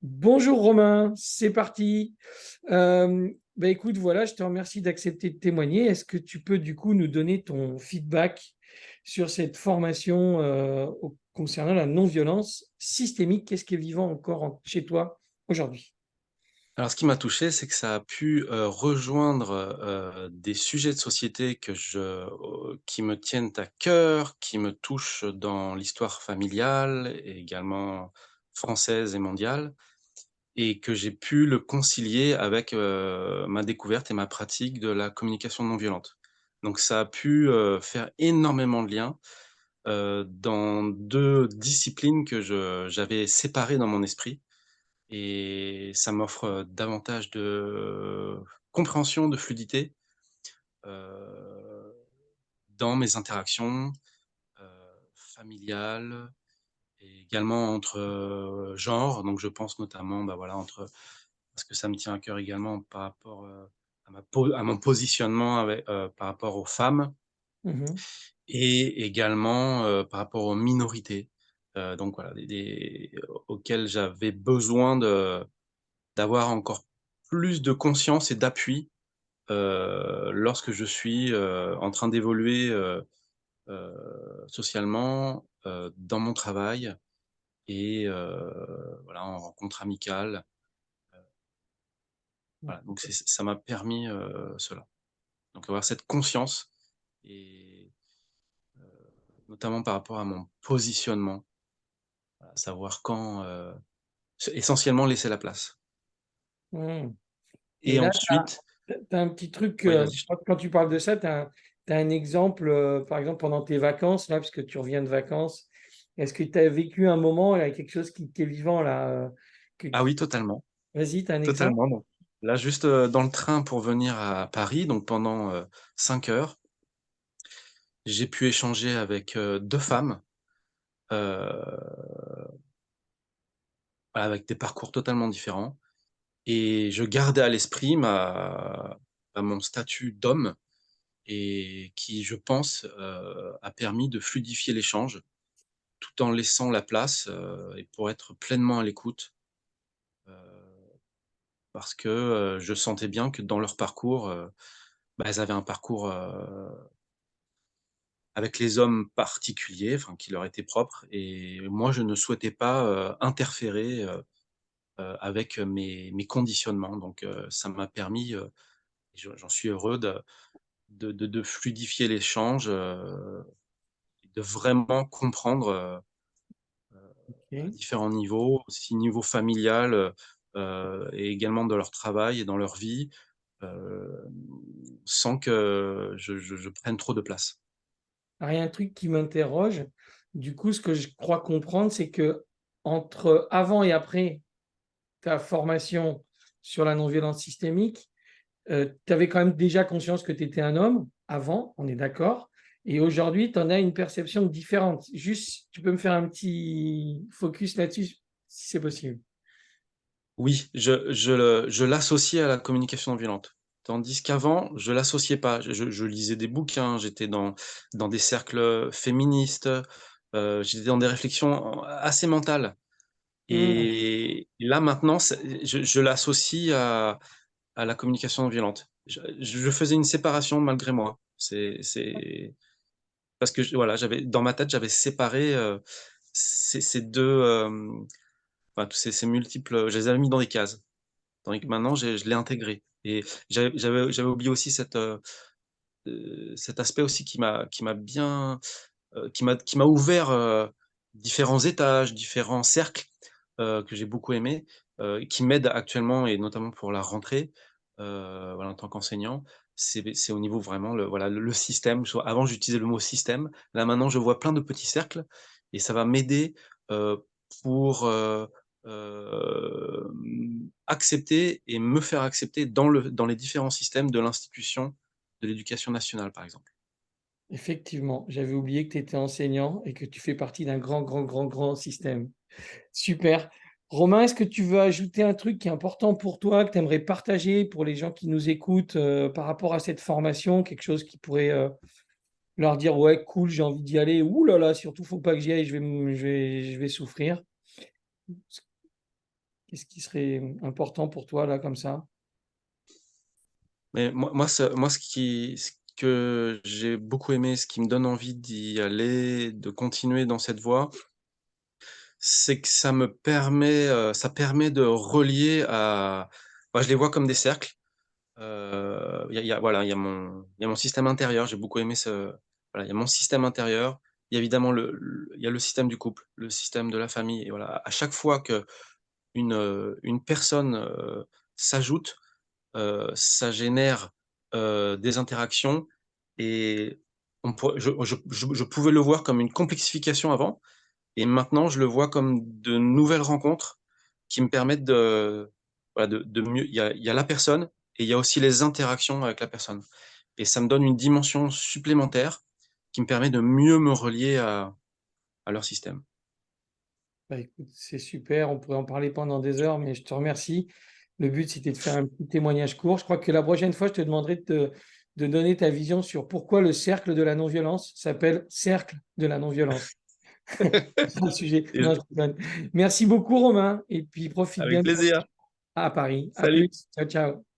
Bonjour Romain, c'est parti. Écoute, voilà, je te remercie d'accepter de témoigner. Est-ce que tu peux du coup nous donner ton feedback sur cette formation concernant la non-violence systémique? Qu'est-ce qui est vivant encore chez toi aujourd'hui? Alors ce qui m'a touché, c'est que ça a pu, rejoindre, des sujets de société qui me tiennent à cœur, qui me touchent dans l'histoire familiale et également française et mondiale et que j'ai pu le concilier avec, ma découverte et ma pratique de la communication non violente. Donc ça a pu, faire énormément de liens, dans 2 disciplines que j'avais séparées dans mon esprit et ça m'offre, davantage de compréhension, de fluidité, heu, dans mes interactions, heu, familiales et également entre, genres. Donc je pense notamment, bah, voilà, parce que ça me tient à cœur également par rapport, à mon positionnement par rapport aux femmes Mhm. et également, par rapport aux minorités. Donc voilà, auxquelles j'avais besoin d'avoir encore plus de conscience et d'appui, lorsque je suis, en train d'évoluer, heu, socialement, dans mon travail et voilà, en rencontre amicale. Voilà, donc ça m'a permis, cela. Donc avoir cette conscience et notamment par rapport à mon positionnement, à savoir quand, essentiellement laisser la place Mhm. Et et là, ensuite tu as un petit truc, oui, vas-y. quand tu parles de ça, tu as un exemple, par exemple, pendant tes vacances, là, parce que tu reviens de vacances. Est-ce que tu as vécu un moment, là, quelque chose qui est vivant, là, Ah oui, totalement, Vas-y, tu as un exemple? totalement, donc là, juste, dans le train pour venir à Paris, donc pendant, 5 heures, j'ai pu échanger avec, 2 femmes, heu, voilà, avec des parcours totalement différents et je gardais à l'esprit mon statut d'homme et qui, je pense, a permis de fluidifier l'échange, tout en laissant la place, et pour être pleinement à l'écoute, heu, parce que, je sentais bien que dans leur parcours, bah, elles avaient un parcours, avec les hommes particuliers, enfin qui leur étaient propres et moi je ne souhaitais pas, interférer, avec, mes conditionnements donc ça m'a permis, j'en suis heureux de fluidifier l'échange, de vraiment comprendre, à Ok. différents niveaux, aussi niveau familial, et également dans leur travail et dans leur vie, hem, sans que je prenne trop de place. Alors, il y a un truc qui m'interroge. Du coup, ce que je crois comprendre, c'est que entre avant et après ta formation sur la non-violence systémique, tu avais quand même déjà conscience que tu étais un homme avant, on est d'accord. Et aujourd'hui, tu en as une perception différente. Juste, tu peux me faire un petit focus là-dessus, si c'est possible. Oui, je l'associais à la communication non violente. Tandis qu'avant, je l'associais pas. Je lisais des bouquins, j'étais dans des cercles, féministes, j'étais dans des réflexions assez mentales Hmm. et là maintenant, je l'associe à la communication non violente. Je faisais une séparation malgré moi. C'est parce que voilà, dans ma tête, j'avais séparé, ces 2, enfin tous ces multiples, je les avais mis dans des cases. Tandis que maintenant, je l'ai intégré et j'avais oublié aussi cet aspect aussi qui m'a bien, qui m'a ouvert, différents étages, différents cercles, que j'ai beaucoup aimés, qui m'aident actuellement et notamment pour la rentrée, voilà, en tant qu'enseignant. C'est au niveau vraiment le système. Avant, j'utilisais le mot système. Là, maintenant, je vois plein de petits cercles et ça va m'aider, pour, accepter et me faire accepter dans les différents systèmes de l'institution de l'éducation nationale, par exemple. Effectivement, j'avais oublié que tu étais enseignant et que tu fais partie d'un grand, grand, grand, grand système. Super. Romain, est-ce que tu veux ajouter un truc qui est important pour toi, que tu aimerais partager pour les gens qui nous écoutent par rapport à cette formation, quelque chose qui pourrait leur dire ouais, cool, j'ai envie d'y aller, ouh là là, surtout faut pas que j'y aille, je vais souffrir. Qu'est-ce qui serait important pour toi, là, comme ça? Mais ce que j'ai beaucoup aimé, ce qui me donne envie d'y aller, de continuer dans cette voie, c'est que ça permet de relier à moi, je les vois comme des cercles. Voilà, il y a mon système intérieur, j'ai beaucoup aimé voilà, il y a mon système intérieur, il y a évidemment il y a le système du couple, le système de la famille et voilà, à chaque fois une personne, s'ajoute, ça génère, des interactions et on pourrait je pouvais le voir comme une complexification avant et maintenant je le vois comme de nouvelles rencontres qui me permettent voilà, de mieux il y a la personne et il y a aussi les interactions avec la personne et ça me donne une dimension supplémentaire qui me permet de mieux me relier à leur système. Bah, écoute, c'est super, on pourrait en parler pendant des heures, mais je te remercie. Le but, c'était de faire un petit témoignage court. Je crois que la prochaine fois, je te demanderai de donner ta vision sur pourquoi le cercle de la non-violence s'appelle cercle de la non-violence. C'est ça le sujet. Et Non, je déconne. Merci beaucoup, Romain, et puis profite avec bien de ton plaisir. séjour à Paris. À Salut. plus. Ciao, ciao.